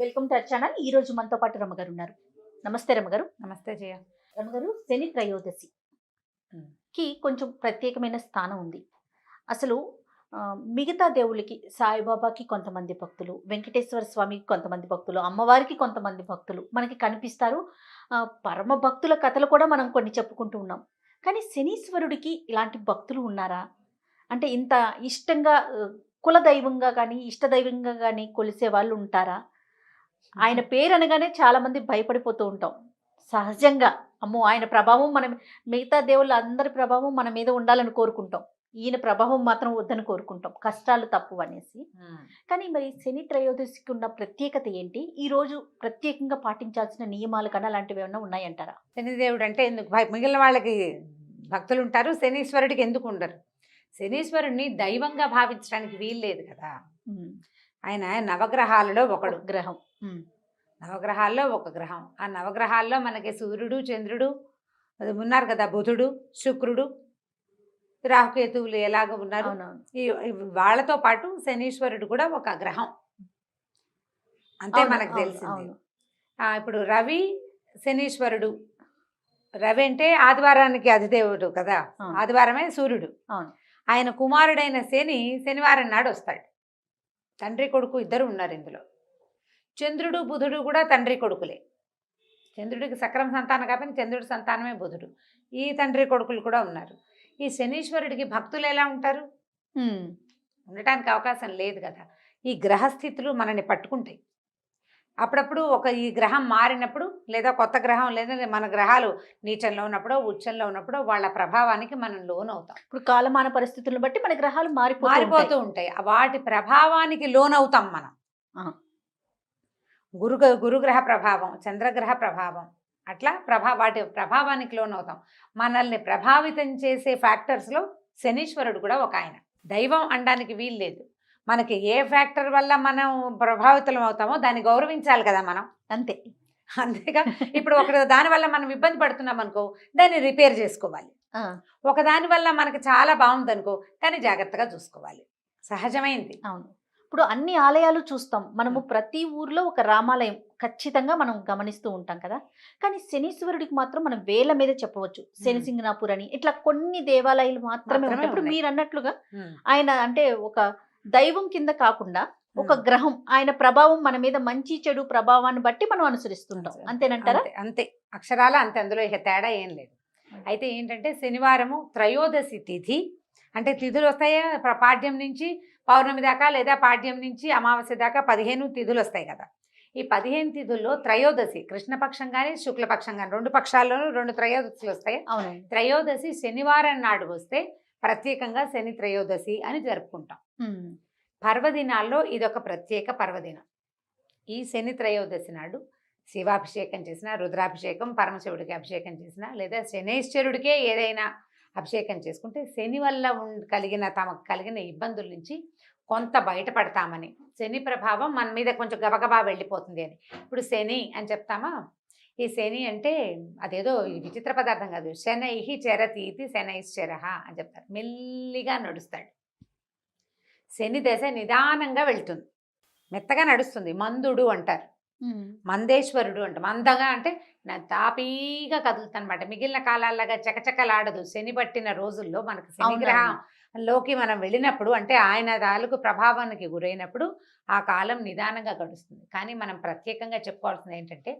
Welcome to our channel. ఈ రోజు మనతో పాటు రమ్మగారు ఉన్నారు. నమస్తే రమ్మగారు. నమస్తే జయ. రమ్మగారు, శని త్రయోదశి కి కొంచెం ప్రత్యేకమైన స్థానం ఉంది. అసలు మిగతా దేవుళ్ళకి సాయిబాబాకి కొంతమంది భక్తులు, వెంకటేశ్వర స్వామికి కొంతమంది భక్తులు, అమ్మవారికి కొంతమంది భక్తులు మనకి కనిపిస్తారు. పరమ భక్తుల కథలు కూడా మనం కొన్ని చెప్పుకుంటూ ఉన్నాం. కానీ శనీశ్వరుడికి ఇలాంటి భక్తులు ఉన్నారా? అంటే ఇంత ఇష్టంగా కుల దైవంగా కానీ ఇష్టదైవంగా కానీ కొలిసే వాళ్ళు ఉంటారా? ఆయన పేరు అనగానే చాలా మంది భయపడిపోతూ ఉంటాం. సహజంగా అమ్మో ఆయన ప్రభావం మనం, మిగతా దేవుళ్ళ అందరి ప్రభావం మన మీద ఉండాలని కోరుకుంటాం. ఈయన ప్రభావం మాత్రం వద్దని కోరుకుంటాం, కష్టాలు తప్పు అనేసి. కానీ మరి శని త్రయోదశికి ఉన్న ప్రత్యేకత ఏంటి? ఈ రోజు ప్రత్యేకంగా పాటించాల్సిన నియమాలు కన్నా అలాంటివి ఏమన్నా ఉన్నాయంటారా? శనిదేవుడు అంటే ఎందుకు మిగిలిన వాళ్ళకి భక్తులు ఉంటారు, శనీశ్వరుడికి ఎందుకు ఉండరు? శనీశ్వరుడిని దైవంగా భావించడానికి వీలు లేదు కదా. ఆయన నవగ్రహాలలో ఒకడు గ్రహం. నవగ్రహాల్లో ఒక గ్రహం. ఆ నవగ్రహాల్లో మనకి సూర్యుడు, చంద్రుడు ఉన్నారు కదా, బుధుడు, శుక్రుడు, రాహుకేతువులు ఎలాగ ఉన్నారు. వాళ్ళతో పాటు శనీశ్వరుడు కూడా ఒక గ్రహం, అంతే మనకు తెలిసింది. ఇప్పుడు రవి శనీశ్వరుడు. రవి అంటే ఆదివారానికి అధిదేవుడు కదా, ఆదివారమే సూర్యుడు. ఆయన కుమారుడైన శని శనివారం నాడు వస్తాడు. తండ్రి కొడుకు ఇద్దరు ఉన్నారు ఇందులో. చంద్రుడు బుధుడు కూడా తండ్రి కొడుకులే. చంద్రుడికి సక్రమ సంతానం కాబట్టి చంద్రుడి సంతానమే బుధుడు. ఈ తండ్రి కొడుకులు కూడా ఉన్నారు. ఈ శనీశ్వరుడికి భక్తులు ఎలా ఉంటారు? ఉండటానికి అవకాశం లేదు కదా. ఈ గ్రహస్థితులు మనల్ని పట్టుకుంటాయి. అప్పుడప్పుడు ఈ గ్రహం మారినప్పుడు, లేదా కొత్త గ్రహం, లేదా మన గ్రహాలు నీచంలో ఉన్నప్పుడు, ఉచ్చంలో ఉన్నప్పుడు వాళ్ళ ప్రభావానికి మనం లోనవుతాం. ఇప్పుడు కాలమాన పరిస్థితులను బట్టి మన గ్రహాలు మారిపోతూ ఉంటాయి. వాటి ప్రభావానికి లోనవుతాం మనం. గురుగ్రహ ప్రభావం, చంద్రగ్రహ ప్రభావం, అట్లా వాటి ప్రభావానికి లోనవుతాం. మనల్ని ప్రభావితం చేసే ఫ్యాక్టర్స్లో శనీశ్వరుడు కూడా ఒక ఆయన. దైవం అనడానికి వీలు లేదు. మనకి ఏ ఫ్యాక్టర్ వల్ల మనం ప్రభావితం అవుతామో దాన్ని గౌరవించాలి కదా మనం. అంతేగా. ఇప్పుడు దానివల్ల మనం ఇబ్బంది పడుతున్నాం అనుకో, దాన్ని రిపేర్ చేసుకోవాలి. దాని వల్ల మనకి చాలా బాగుంది అనుకో, దాన్ని జాగ్రత్తగా చూసుకోవాలి. సహజమైంది. అవును. ఇప్పుడు అన్ని ఆలయాలు చూస్తాం మనము. ప్రతి ఊర్లో ఒక రామాలయం ఖచ్చితంగా మనం గమనిస్తూ ఉంటాం కదా. కానీ శనీశ్వరుడికి మాత్రం మనం వేల మీద చెప్పవచ్చు. శనిసింగనాపూర్ అని ఇట్లా కొన్ని దేవాలయాలు మాత్రమే ఉంటాయి. ఇప్పుడు మీరు అన్నట్లుగా ఆయన అంటే ఒక దైవం కింద కాకుండా ఒక గ్రహం, ఆయన ప్రభావం మన మీద మంచి చెడు ప్రభావాన్ని బట్టి మనం అనుసరిస్తుంటాం. అంతేనంటారా? అంతే, అక్షరాల అంతే. అందులో ఇక తేడా ఏం లేదు. అయితే ఏంటంటే శనివారము త్రయోదశి తిథి అంటే తిథులు వస్తాయా, పాడ్యం నుంచి పౌర్ణమి దాకా, లేదా పాడ్యం నుంచి అమావాస్య దాకా 15 తిథులు వస్తాయి కదా. ఈ 15 తిథుల్లో త్రయోదశి కృష్ణపక్షం కానీ శుక్లపక్షం కానీ 2 పక్షాల్లోనూ 2 త్రయోదశులు వస్తాయి. త్రయోదశి శనివారం నాడు వస్తే ప్రత్యేకంగా శని త్రయోదశి అని జరుపుకుంటాం. పర్వదినాల్లో ఇదొక ప్రత్యేక పర్వదినం. ఈ శని త్రయోదశి నాడు శివాభిషేకం చేసిన, రుద్రాభిషేకం, పరమశివుడికి అభిషేకం చేసిన, లేదా శనేశ్వరుడికే ఏదైనా అభిషేకం చేసుకుంటే శని వల్ల తమకు కలిగిన ఇబ్బందుల నుంచి కొంత బయటపడతామని, శని ప్రభావం మన మీద కొంచెం గబగబా వెళ్ళిపోతుంది అని. ఇప్పుడు శని అని చెప్తామా, ఈ శని అంటే అదేదో విచిత్ర పదార్థం కాదు. శనైహి చరతీతి శనైశ్చరః అని చెప్తారు. మెల్లిగా నడుస్తాడు. శని దశ నిదానంగా వెళ్తుంది, మెత్తగా నడుస్తుంది. మందుడు అంటారు, మందేశ్వరుడు అంట. మందగా అంటే తాపీగా కదులుతానమాట. మిగిలిన కాలాల్లాగా చకచకలాడదు. శని పట్టిన రోజుల్లో మనకు శనిగ్రహంలోకి మనం వెళ్ళినప్పుడు, అంటే ఆయన తాలూకు ప్రభావానికి గురైనప్పుడు ఆ కాలం నిదానంగా గడుస్తుంది. కానీ మనం ప్రత్యేకంగా చెప్పుకోవాల్సింది ఏంటంటే,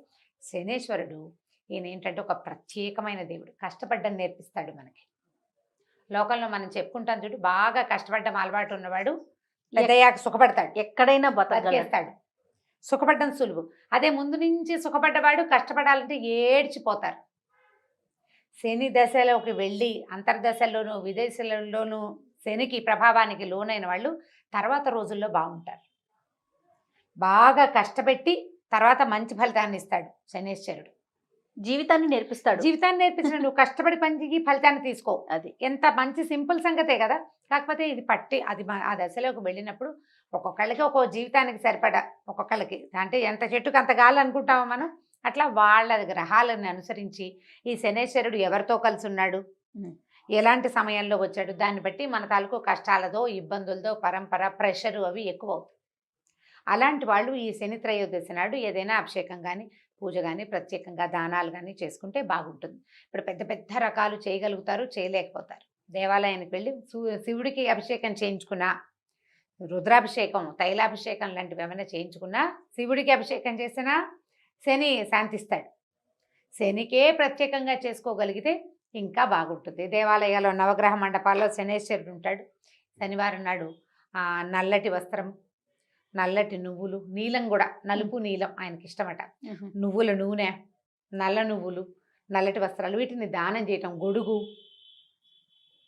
శనేశ్వరుడు ఈయన ఏంటంటే ఒక ప్రత్యేకమైన దేవుడు. కష్టపడ్డం నేర్పిస్తాడు మనకి. లోకంలో మనం చెప్పుకుంటాం చూడు, బాగా కష్టపడ్డం అలవాటు ఉన్నవాడు పెద్దయ్యాక సుఖపడతాడు, ఎక్కడైనా బతికేస్తాడు. సుఖపడ్డం సులువు. అదే ముందు నుంచి సుఖపడ్డవాడు కష్టపడాలంటే ఏడ్చిపోతారు. శని దశలోకి వెళ్ళి అంతర్దశల్లోనూ విదేశాలలోనూ శనికి ప్రభావానికి లోనైన వాళ్ళు తర్వాత రోజుల్లో బాగుంటారు. బాగా కష్టపెట్టి తర్వాత మంచి ఫలితాన్ని ఇస్తాడు శనేశ్వరుడు. జీవితాన్ని నేర్పిస్తాడు. నువ్వు కష్టపడి పనికి ఫలితాన్ని తీసుకో. అది ఎంత మంచి సింపుల్ సంగతే కదా. కాకపోతే ఇది ఆ దశలోకి వెళ్ళినప్పుడు ఒక్కొక్కళ్ళకి ఒక్కో జీవితానికి సరిపడా, ఒక్కొక్కళ్ళకి అంటే ఎంత చెట్టుకు అంత గాలి అనుకుంటామో మనం, అట్లా వాళ్ళ గ్రహాలను అనుసరించి ఈ శనేశ్వరుడు ఎవరితో కలిసి ఉన్నాడు, ఎలాంటి సమయంలో వచ్చాడు, దాన్ని బట్టి మన తాలూకు కష్టాలతో, ఇబ్బందులతో, పరంపర, ప్రెషరు అవి ఎక్కువ అవుతాయి. అలాంటి వాళ్ళు ఈ శని త్రయోదశి నాడు ఏదైనా అభిషేకం కానీ పూజ కానీ ప్రత్యేకంగా దానాలు కానీ చేసుకుంటే బాగుంటుంది. ఇప్పుడు పెద్ద పెద్ద రకాలు చేయగలుగుతారు, చేయలేకపోతారు. దేవాలయానికి వెళ్ళి శివుడికి అభిషేకం చేయించుకున్నా, రుద్రాభిషేకం, తైలాభిషేకం లాంటివి ఏమైనా చేయించుకున్నా, శివుడికి అభిషేకం చేసినా శని శాంతిస్తాడు. శనికే ప్రత్యేకంగా చేసుకోగలిగితే ఇంకా బాగుంటుంది. దేవాలయాల్లో నవగ్రహ మండపాల్లో శనేశ్వరుడు ఉంటాడు. శనివారం నాడు నల్లటి వస్త్రం, నల్లటి నువ్వులు, నీలం కూడా, నలుపు నీలం ఆయనకి ఇష్టమట. నువ్వుల నూనె, నల్ల నువ్వులు, నల్లటి వస్త్రాలు, వీటిని దానం చేయటం. గొడుగు,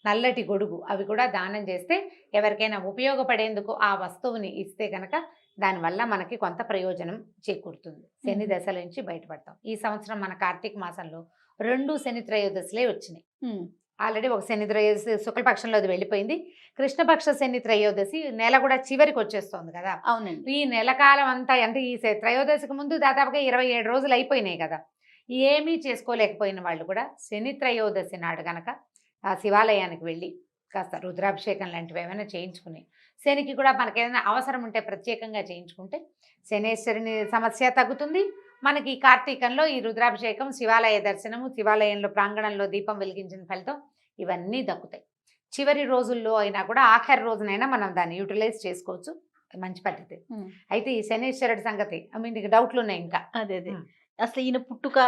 నల్లటి గొడుగు, అవి కూడా దానం చేస్తే ఎవరికైనా ఉపయోగపడేందుకు ఆ వస్తువుని ఇస్తే కనుక దానివల్ల మనకి కొంత ప్రయోజనం చేకూరుతుంది. శని దశల నుంచి బయటపడతాం. ఈ సంవత్సరం మన కార్తీక మాసంలో 2 శని త్రయోదశులే వచ్చినాయి. ఆల్రెడీ ఒక శని త్రయోదశి శుక్లపక్షంలో అది వెళ్ళిపోయింది. కృష్ణపక్ష శని త్రయోదశి నెల కూడా చివరికి వచ్చేస్తోంది కదా. అవునండి. ఈ నెల కాలం అంతా అంటే ఈ త్రయోదశికి ముందు దాదాపుగా 27 రోజులు అయిపోయినాయి కదా. ఏమీ చేసుకోలేకపోయిన వాళ్ళు కూడా శని త్రయోదశి నాడు గనక ఆ శివాలయానికి వెళ్ళి కాస్త రుద్రాభిషేకం లాంటివి ఏమైనా చేయించుకుని, శనికి కూడా మనకి ఏదైనా అవసరం ఉంటే ప్రత్యేకంగా చేయించుకుంటే శనేశ్వరుని సమస్య తగ్గుతుంది. మనకి ఈ కార్తీకంలో ఈ రుద్రాభిషేకం, శివాలయ దర్శనము, శివాలయంలో ప్రాంగణంలో దీపం వెలిగించిన ఫలితం ఇవన్నీ దక్కుతాయి. చివరి రోజుల్లో అయినా కూడా ఆఖరి రోజునైనా మనం దాన్ని యూటిలైజ్ చేసుకోవచ్చు. మంచి పద్ధతి. అయితే ఈ శనేశ్వరుడి సంగతి మీకు డౌట్లు ఉన్నాయి ఇంకా? అదే అసలు ఈయన పుట్టుక,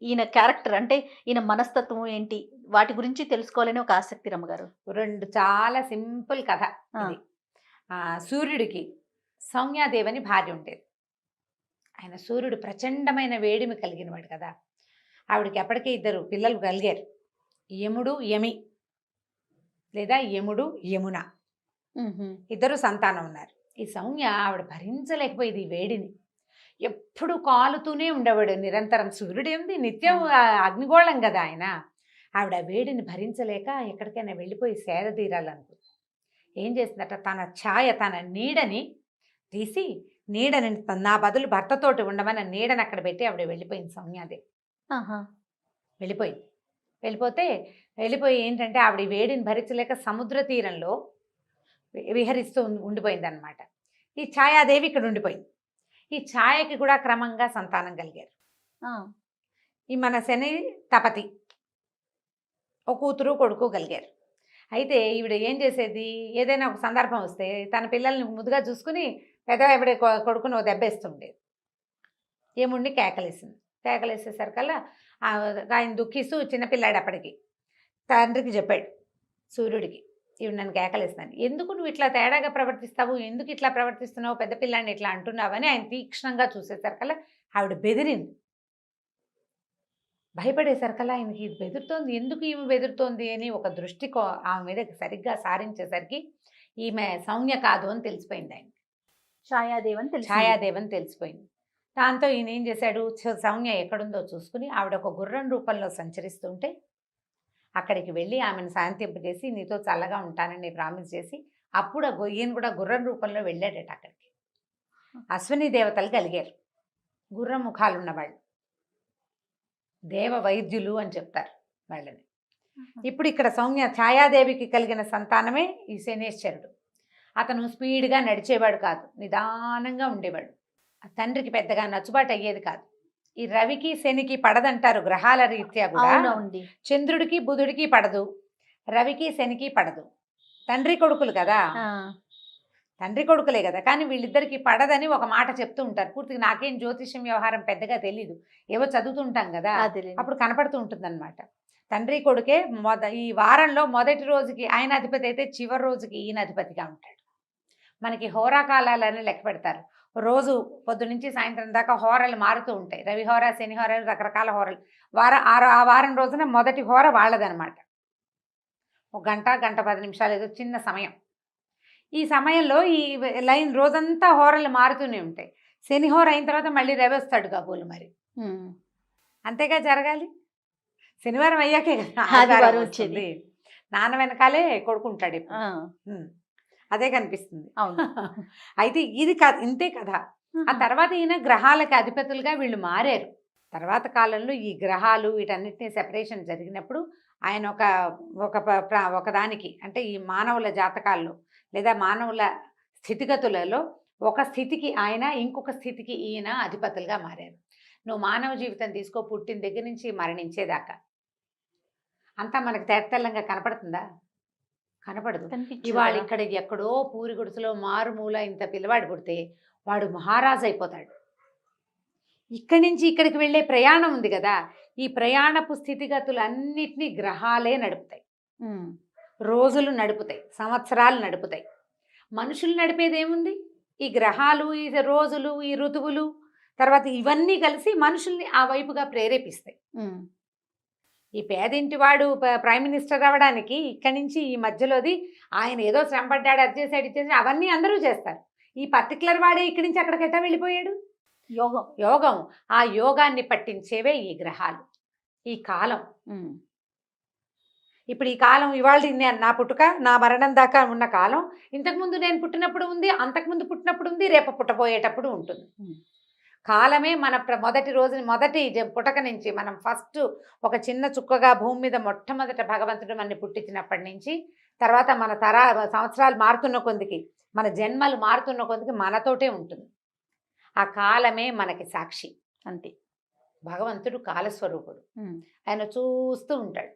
ఈయన క్యారెక్టర్ అంటే ఈయన మనస్తత్వం ఏంటి, వాటి గురించి తెలుసుకోవాలని ఒక ఆసక్తి రమ్మగారు. 2 చాలా సింపుల్ కథ ఇది. సూర్యుడికి సౌమ్యాదేవి అని భార్య ఉండేది. ఆయన సూర్యుడు ప్రచండమైన వేడిమి కలిగిన వాడు కదా. ఆవిడకి ఎప్పటికీ 2 పిల్లలు కలిగారు. యముడు యమి, లేదా యముడు యమున, 2 సంతానం ఉన్నారు. ఈ సౌమ్య ఆవిడ భరించలేకపోయేది ఈ వేడిని. ఎప్పుడు కాలుతూనే ఉండేవాడు నిరంతరం. సూర్యుడు ఏంది నిత్యం అగ్నిగోళం కదా ఆయన. ఆవిడ వేడిని భరించలేక ఎక్కడికైనా వెళ్ళిపోయి సేద తీరాలనుకుంది. ఏం చేసిందట, తన ఛాయ, తన నీడని తీసి, నీడని నా బదులు భర్తతోటి ఉండమని నీడని అక్కడ పెట్టి ఆవిడ వెళ్ళిపోయింది సౌమ్యాదేవి. వెళ్ళిపోయి ఏంటంటే ఆవిడ వేడిని భరించలేక సముద్ర తీరంలో విహరిస్తూ ఉండిపోయింది అనమాట. ఈ ఛాయాదేవి ఇక్కడ ఉండిపోయింది. ఈ ఛాయకి కూడా క్రమంగా సంతానం కలిగారు. ఈ మన శని తపతి ఒక కూతురు కొడుకు కలిగారు. అయితే ఈవిడ ఏం చేసేది, ఏదైనా ఒక సందర్భం వస్తే తన పిల్లల్ని ముద్దుగా చూసుకుని పెద్ద కొడుకుని దెబ్బేస్తుండేది. ఏముండి కేకలేసింది. కేకలేసేసరికల్లా ఆయన దుఃఖిస్తూ చిన్నపిల్లాడు అప్పటికి తండ్రికి చెప్పాడు సూర్యుడికి, ఇవి నన్ను కేకలేస్తున్నాను, ఎందుకు నువ్వు ఇట్లా తేడాగా ప్రవర్తిస్తావు, ఎందుకు ఇట్లా ప్రవర్తిస్తున్నావు, పెద్ద పిల్లాడిని ఇట్లా అంటున్నావని ఆయన తీక్షణంగా చూసేసరికల్లా ఆవిడ బెదిరింది. భయపడేసరికల్లా ఆయనకి ఇది బెదురుతోంది, ఎందుకు ఈమె బెదురుతోంది అని ఒక దృష్టి ఆమె మీద సరిగ్గా సారించేసరికి ఈమె సౌమ్య కాదు అని తెలిసిపోయింది. ఆయన ఛాయాదేవని తెలిసిపోయింది. దాంతో ఈయన ఏం చేశాడు, సౌమ్య ఎక్కడుందో చూసుకుని ఆవిడ ఒక గుర్రం రూపంలో సంచరిస్తుంటే అక్కడికి వెళ్ళి ఆమెను శాంతింపజేసి నీతో చల్లగా ఉంటానని ప్రామిస్ చేసి అప్పుడు ఈయన కూడా గుర్రం రూపంలో వెళ్ళాడట అక్కడికి. అశ్విని దేవతలు కలిగారు, గుర్రం ముఖాలు ఉన్నవాళ్ళు, దేవ వైద్యులు అని చెప్తారు వాళ్ళని. ఇప్పుడు ఇక్కడ సౌమ్య ఛాయాదేవికి కలిగిన సంతానమే ఈ శనేశ్వరుడు. అతను స్పీడ్గా నడిచేవాడు కాదు, నిదానంగా ఉండేవాడు. తండ్రికి పెద్దగా నచ్చుబాటు అయ్యేది కాదు. ఈ రవికి శనికి పడదంటారు గ్రహాల రీత్యా కూడా. చంద్రుడికి బుధుడికి పడదు, రవికి శనికి పడదు. తండ్రి కొడుకులు కదా, తండ్రి కొడుకులే కదా, కానీ వీళ్ళిద్దరికి పడదని ఒక మాట చెప్తూ ఉంటారు. పూర్తిగా నాకేం జ్యోతిష్యం వ్యవహారం పెద్దగా తెలీదు, ఏవో చదువుతుంటాం కదా, అప్పుడు కనపడుతూ ఉంటుంది అనమాట. తండ్రి కొడుకే ఈ వారంలో మొదటి రోజుకి ఆయన అధిపతి అయితే చివరి రోజుకి ఈయన అధిపతిగా ఉంటాడు. మనకి హోరాకాలాలని లెక్క పెడతారు. రోజు పొద్దు నుంచి సాయంత్రం దాకా హోరలు మారుతూ ఉంటాయి. రవి హోర, శని హోర, రకరకాల హోరలు. ఆ వారం రోజున మొదటి హోర వాళ్ళదనమాట. 1 గంట, 1:10 నిమిషాలు ఏదో చిన్న సమయం. ఈ సమయంలో ఈ లైన్ రోజంతా హోరలు మారుతూనే ఉంటాయి. శని హోర అయిన తర్వాత మళ్ళీ రవి వస్తాడు కాబోలు మరి. అంతేగా జరగాలి. శనివారం అయ్యాకే కదా వచ్చేది. నాన్న వెనకాలే కొడుకుంటాడు ఇప్పుడు. అదే కనిపిస్తుంది. అవును. అయితే ఇది ఇంతే కదా. ఆ తర్వాత ఈయన గ్రహాలకి అధిపతులుగా వీళ్ళు మారారు. తర్వాత కాలంలో ఈ గ్రహాలు వీటన్నిటిని సెపరేషన్ జరిగినప్పుడు ఆయన ఒకదానికి అంటే ఈ మానవుల జాతకాల్లో లేదా మానవుల స్థితిగతులలో ఒక స్థితికి ఆయన, ఇంకొక స్థితికి ఈయన అధిపతులుగా మారారు. నువ్వు మానవ జీవితం తీసుకో, పుట్టిన దగ్గర నుంచి మరణించేదాకా అంతా మనకు తెల్లంగా కనపడుతుందా? కనపడదు. కనిపించదు ఇవాళ కదా. ఇక్కడ ఎక్కడో పూరి గుడిసెలో మారుమూల ఇంత పిల్లవాడు పుడితే వాడు మహారాజు అయిపోతాడు. ఇక్కడి నుంచి ఇక్కడికి వెళ్ళే ప్రయాణం ఉంది కదా, ఈ ప్రయాణపు స్థితిగతులన్నిటినీ గ్రహాలే నడుపుతాయి. ఉమ్, రోజులు నడుపుతాయి, సంవత్సరాలు నడుపుతాయి. మనుషులు నడిపేది ఏముంది? ఈ గ్రహాలు, ఈ రోజులు, ఈ ఋతువులు, తర్వాత ఇవన్నీ కలిసి మనుషుల్ని ఆ వైపుగా ప్రేరేపిస్తాయి. ఉమ్, ఈ పేదింటి వాడు ప్రైమ్ మినిస్టర్ అవ్వడానికి ఇక్కడి నుంచి ఈ మధ్యలోది ఆయన ఏదో శ్రమపడ్డాడు, అది చేశాడు, ఇది చేశాడు, అవన్నీ అందరూ చేస్తారు. ఈ పర్టికులర్ వాడే ఇక్కడి నుంచి అక్కడికెట్టా వెళ్ళిపోయాడు? యోగం. యోగం. ఆ యోగాన్ని పట్టించేవే ఈ గ్రహాలు, ఈ కాలం. ఉమ్, ఇప్పుడు ఈ కాలం ఇవాళ నా పుట్టుక, నా మరణం దాకా ఉన్న కాలం, ఇంతకుముందు నేను పుట్టినప్పుడు ఉంది, అంతకుముందు పుట్టినప్పుడు ఉంది, రేపు పుట్టబోయేటప్పుడు ఉంటుంది. కాలమే మన మొదటి రోజు, మొదటి పుటక నుంచి మనం ఫస్ట్ ఒక చిన్న చుక్కగా భూమి మీద మొట్టమొదట భగవంతుడు మనని పుట్టించినప్పటి నుంచి, తర్వాత మన సంవత్సరాలు మారుతున్న కొద్దికి, మన జన్మలు మారుతున్న కొద్దికి మనతోటే ఉంటుంది. ఆ కాలమే మనకి సాక్షి. అంతే. భగవంతుడు కాలస్వరూపుడు. ఉమ్, ఆయన చూస్తూ ఉంటాడు.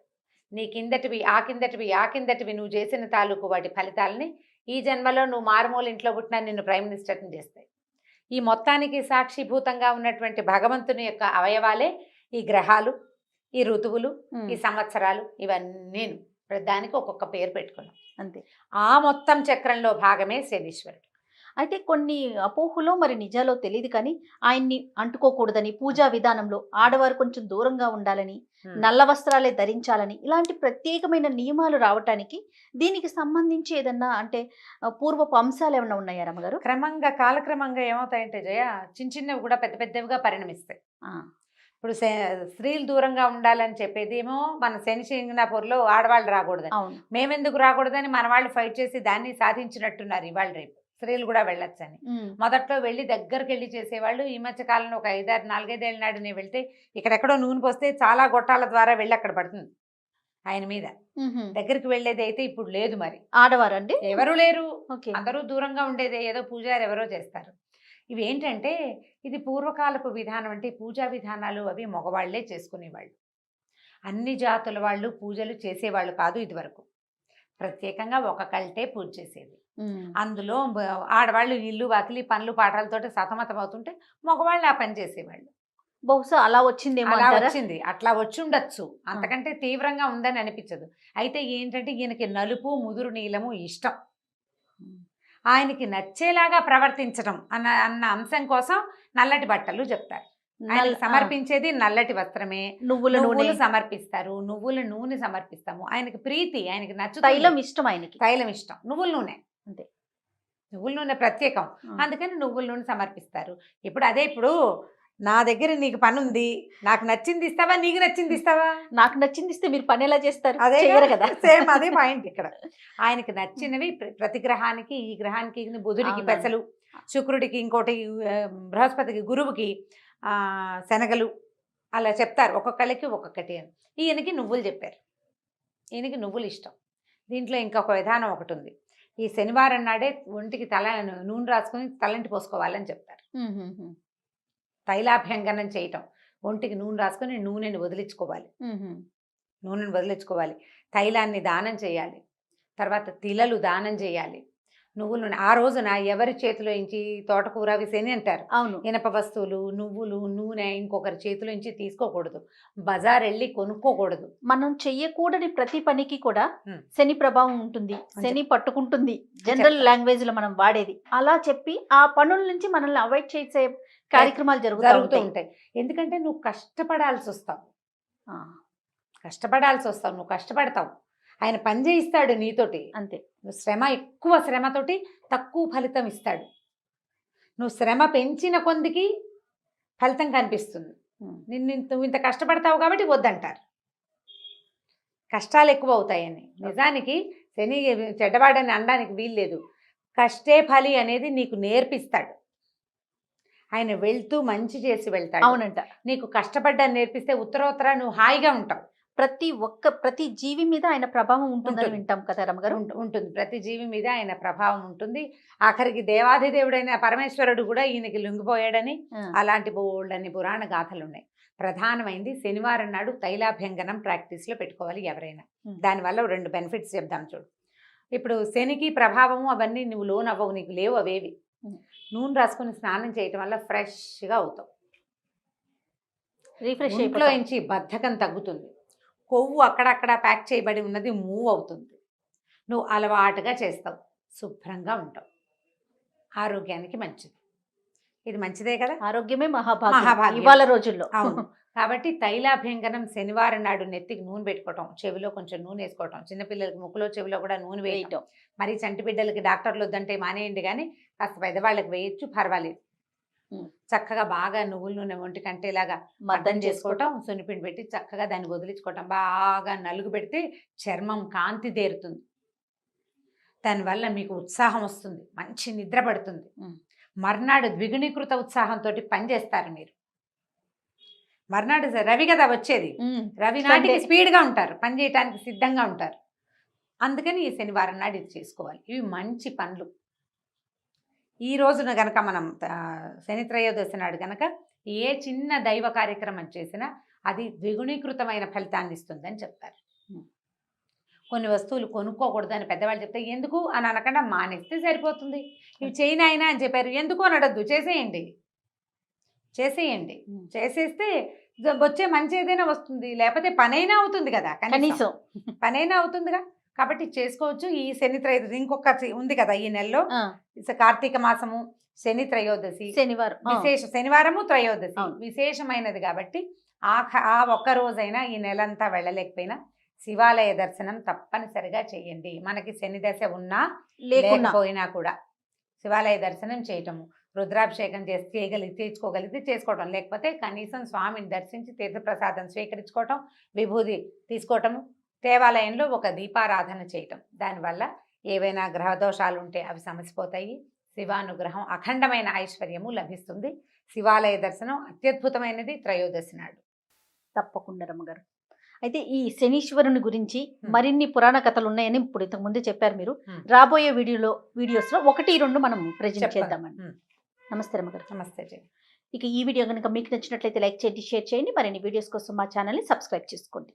నీ కిందటివి, ఆ కిందటివి, ఆ కిందటివి నువ్వు చేసిన తాలూకు వాటి ఫలితాలని ఈ జన్మలో నువ్వు మారుమూల ఇంట్లో పుట్టినా నిన్ను ప్రైమ్ మినిస్టర్ని చేస్తాయి. ఈ మొత్తానికి సాక్షిభూతంగా ఉన్నటువంటి భగవంతుని యొక్క అవయవాలే ఈ గ్రహాలు, ఈ ఋతువులు, ఈ సంవత్సరాలు, ఇవన్నీ దానికి ఒక్కొక్క పేరు పెట్టుకున్నాం. అంతే. ఆ మొత్తం చక్రంలో భాగమే శనీశ్వరుడు. అయితే కొన్ని అపోహలో మరి నిజాలో తెలియదు కానీ ఆయన్ని అంటుకోకూడదని, పూజా విధానంలో ఆడవారు కొంచెం దూరంగా ఉండాలని, నల్ల వస్త్రాలే ధరించాలని, ఇలాంటి ప్రత్యేకమైన నియమాలు రావటానికి దీనికి సంబంధించి ఏదన్నా అంటే పూర్వపు అంశాలు ఏమన్నా ఉన్నాయా రమ్మగారు? క్రమంగా కాలక్రమంగా ఏమవుతాయంటే జయ, చిన్న చిన్నవి కూడా పెద్ద పెద్దవిగా పరిణమిస్తాయి. ఇప్పుడు స్త్రీలు దూరంగా ఉండాలని చెప్పేది ఏమో మన శని సింగనాపూర్లో ఆడవాళ్ళు రాకూడదని, అవును. మేమెందుకు రాకూడదని మన వాళ్ళు ఫైట్ చేసి దాన్ని సాధించినట్టున్నారు. ఇవాళ రేపు స్త్రీలు కూడా వెళ్ళొచ్చని. మొదట్లో వెళ్ళి దగ్గరికి వెళ్ళి చేసేవాళ్ళు. ఈ మధ్య కాలంలో ఒక 4-5 ఏళ్ళ నాడు నేను వెళ్తే ఇక్కడెక్కడో నూనె పోస్తే చాలా గొట్టాల ద్వారా వెళ్ళి అక్కడ పడుతుంది ఆయన మీద. దగ్గరికి వెళ్ళేది అయితే ఇప్పుడు లేదు. మరి ఆడవారు అండి ఎవరు లేరు, ఓకే. అందరూ దూరంగా ఉండేదే. ఏదో పూజారి ఎవరో చేస్తారు. ఇవి ఏంటంటే ఇది పూర్వకాలపు విధానం. అంటే పూజా విధానాలు అవి మగవాళ్లే చేసుకునేవాళ్ళు. అన్ని జాతుల వాళ్ళు పూజలు చేసేవాళ్ళు కాదు ఇదివరకు. ప్రత్యేకంగా ఒక కల్టే పూజ చేసేది. అందులో ఆడవాళ్ళు ఇల్లు వాకిలి పనులు పాఠాలతోటి సతమతం అవుతుంటే మగవాళ్ళు ఆ పని చేసేవాళ్ళు. బహుశా అలా వచ్చిందేమో అలా అంటారా? వచ్చింది, అట్లా వచ్చి ఉండొచ్చు. అంతకంటే తీవ్రంగా ఉందని అనిపించదు. అయితే ఏంటంటే ఈయనకి నలుపు ముదురు నీలము ఇష్టం. ఆయనకి నచ్చేలాగా ప్రవర్తించడం అన్న అంశం కోసం నల్లటి బట్టలు చెప్తారు. ఆయనకు సమర్పించేది నల్లటి వస్త్రమే. నువ్వుల నూనె సమర్పిస్తారు, నువ్వుల నూనె సమర్పిస్తాము. ఆయనకి ప్రీతి, ఆయనకి నచ్చు. తైలం ఇష్టం ఆయనకి. తైలం ఇష్టం, నువ్వుల నూనె అంతే. నువ్వుల నూనె ప్రత్యేకం, అందుకని నువ్వుల నూనె సమర్పిస్తారు. ఇప్పుడు అదే, ఇప్పుడు నా దగ్గర నీకు పని ఉంది, నాకు నచ్చింది ఇస్తావా, నీకు నచ్చింది ఇస్తావా? నాకు నచ్చింది ఇస్తే మీరు పని ఎలా చేస్తారు? అదే కదా. సేమ్ అదే పాయింట్ ఇక్కడ. ఆయనకి నచ్చినవి ప్రతి గ్రహానికి, ఈ గ్రహానికి బుధుడికి పెసలు, శుక్రుడికి ఇంకోటి, బృహస్పతికి గురువుకి శనగలు, అలా చెప్తారు. ఒక్కొక్కళ్ళకి ఒక్కొక్కటి అని. ఈయనకి నువ్వులు చెప్పారు. ఈయనకి నువ్వులు ఇష్టం. దీంట్లో ఇంకొక విధానం ఒకటి ఉంది. ఈ శనివారం నాడే ఒంటికి నూనె రాసుకొని తలంటి పోసుకోవాలని చెప్తారు. తైలాభ్యంగనం చేయటం, ఒంటికి నూనె రాసుకొని నూనెని వదిలించుకోవాలి. నూనెని వదిలించుకోవాలి, తైలాన్ని దానం చేయాలి, తర్వాత తిలలు దానం చేయాలి. నువ్వులు ఆ రోజున ఎవరి చేతిలో నుంచి తోటకూర విసేని అంటారు. అవును. ఇనప వస్తువులు, నువ్వులు, నూనె ఇంకొకరి చేతిలో నుంచి తీసుకోకూడదు. బజార్ వెళ్ళి కొనుక్కోకూడదు. మనం చెయ్యకూడని ప్రతి పనికి కూడా శని ప్రభావం ఉంటుంది, శని పట్టుకుంటుంది జనరల్ లాంగ్వేజ్ లో మనం వాడేది. అలా చెప్పి ఆ పనుల నుంచి మనల్ని అవాయిడ్ చేసే కార్యక్రమాలు జరుగుతూ ఉంటాయి. ఎందుకంటే నువ్వు కష్టపడాల్సి వస్తావు, నువ్వు కష్టపడతావు. ఆయన పని చేయిస్తాడు నీతోటి. అంతే. నువ్వు శ్రమ, ఎక్కువ శ్రమతోటి తక్కువ ఫలితం ఇస్తాడు. నువ్వు శ్రమ పెంచిన కొందికి ఫలితం కనిపిస్తుంది. నువ్వు ఇంత కష్టపడతావు కాబట్టి వద్దంటారు. కష్టాలు ఎక్కువ అవుతాయని. నిజానికి శని చెడ్డవాడని అనడానికి వీల్లేదు. కష్టే ఫలి అనేది నీకు నేర్పిస్తాడు. ఆయన వెళ్తూ మంచి చేసి వెళ్తాడు. అవునంట. నీకు కష్టపడ్డాన్ని నేర్పిస్తే ఉత్తరోత్తర నువ్వు హాయిగా ఉంటావు. ప్రతి జీవి మీద ఆయన ప్రభావం ఉంటుందని ఉంటుంది. వింటాం కదా రమ్మగారు. ఉంటుంది. ప్రతి జీవి మీద ఆయన ప్రభావం ఉంటుంది. ఆఖరికి దేవాధిదేవుడైన పరమేశ్వరుడు కూడా ఈయనకి లొంగిపోయాడని ఆ, అలాంటి బోల్డన్ని పురాణ గాథలు ఉన్నాయి. ప్రధానమైంది శనివారం నాడు తైలాభ్యంగనం ప్రాక్టీస్లో పెట్టుకోవాలి ఎవరైనా. దానివల్ల 2 బెనిఫిట్స్ చెప్దాం చూడు. ఇప్పుడు శనికి ప్రభావము అవన్నీ నువ్వు లోన్ అవ్వవు, నీకు లేవు అవేవి. నూనె రాసుకొని స్నానం చేయటం వల్ల ఫ్రెష్గా అవుతావు. రిఫ్రెష్ ఇంట్లో అయిపోతాం. నుంచి బద్ధకం తగ్గుతుంది. కొవ్వు అక్కడక్కడ ప్యాక్ చేయబడి ఉన్నది మూవ్ అవుతుంది. నువ్వు అలవాటుగా చేస్తావు, శుభ్రంగా ఉంటావు, ఆరోగ్యానికి మంచిది. ఇది మంచిదే కదా. ఆరోగ్యమే మహాభాగ్యం మహాభాగ్యం. ఇవాళ రోజుల్లో. అవును. కాబట్టి తైలాభ్యంగనం శనివారం నాడు నెత్తికి నూనె పెట్టుకోవటం, చెవిలో కొంచెం నూనె వేసుకోవటం, చిన్నపిల్లలకి ముక్కులో చెవిలో కూడా నూనె వేయటం. వేయటం. మరి చంటి బిడ్డలకి డాక్టర్లు వద్దంటే మానేయండి, కానీ కాస్త పెద్దవాళ్ళకి వేయచ్చు, పర్వాలేదు. చక్కగా బాగా నువ్వుల నూనె ఒంటి కంటేలాగా మద్దం చేసుకోవటం. చేసుకోవటం, సున్నిపిండి పెట్టి చక్కగా దాన్ని వదిలించుకోవటం, బాగా నలుగు పెడితే చర్మం కాంతి దేరుతుంది. దానివల్ల మీకు ఉత్సాహం వస్తుంది, మంచి నిద్ర పడుతుంది. మర్నాడు ద్విగుణీకృత ఉత్సాహంతో పనిచేస్తారు మీరు. మర్నాడు రవి కదా వచ్చేది, రవి నాటికి Sunday. స్పీడ్గా ఉంటారు, పని చేయడానికి సిద్ధంగా ఉంటారు. అందుకని ఈ శనివారం నాడు ఇది చేసుకోవాలి. ఇవి మంచి పనులు. ఈ రోజున గనక మనం శని త్రయోదశి నాడు గనక ఏ చిన్న దైవ కార్యక్రమం చేసినా అది ద్విగుణీకృతమైన ఫలితాన్ని ఇస్తుందని చెప్తారు. కొన్ని వస్తువులు కొనుక్కోకూడదని పెద్దవాళ్ళు చెప్తే ఎందుకు అని అనకుండా మానేస్తే సరిపోతుంది. ఇవి చేయను అయినా అని చెప్పారు, ఎందుకు అని అడద్దు, చేసేయండి. చేసేస్తే వచ్చే మంచి ఏదైనా వస్తుంది, లేకపోతే పనైనా అవుతుంది కదా, కనీసం పనైనా అవుతుందిగా. కాబట్టి చేసుకోవచ్చు. ఈ శని త్రయోదశి ఇంకొక ఉంది కదా ఈ నెలలో, ఆ, కార్తీక మాసము, శని త్రయోదశి, శనివారం. శనివారము త్రయోదశి అవును. విశేషమైనది. కాబట్టి ఆ ఒక్క రోజైనా ఈ నెలంతా వెళ్ళలేకపోయినా శివాలయ దర్శనం తప్పనిసరిగా చేయండి. మనకి శని దశ ఉన్నా లేకపోయినా కూడా శివాలయ దర్శనం చేయటము, రుద్రాభిషేకం తీర్చుకోగలిగితే చేసుకోవటం, లేకపోతే కనీసం స్వామిని దర్శించి తీర్థప్రసాదం స్వీకరించుకోవటం, విభూది తీసుకోవటము, దేవాలయంలో ఒక దీపారాధన చేయటం. దానివల్ల ఏవైనా గ్రహదోషాలు ఉంటే అవి సమసిపోతాయి. శివానుగ్రహం, అఖండమైన ఐశ్వర్యము లభిస్తుంది. శివాలయ దర్శనం అత్యద్భుతమైనది త్రయోదశి నాడు. తప్పకుండా రమ్మగారు. అయితే ఈ శనీశ్వరుని గురించి మరిన్ని పురాణ కథలు ఉన్నాయని ఇప్పుడు ఇంతకు ముందే చెప్పారు మీరు. రాబోయే వీడియోస్ లో 1-2 మనం ప్రజెంట్ చేద్దామండి. నమస్తే రమ్మగారు. నమస్తే జయ. ఇక ఈ వీడియో కనుక మీకు నచ్చినట్లయితే లైక్ చేయండి, షేర్ చేయండి. మరిన్ని వీడియోస్ కోసం మా ఛానల్ని సబ్స్క్రైబ్ చేసుకోండి.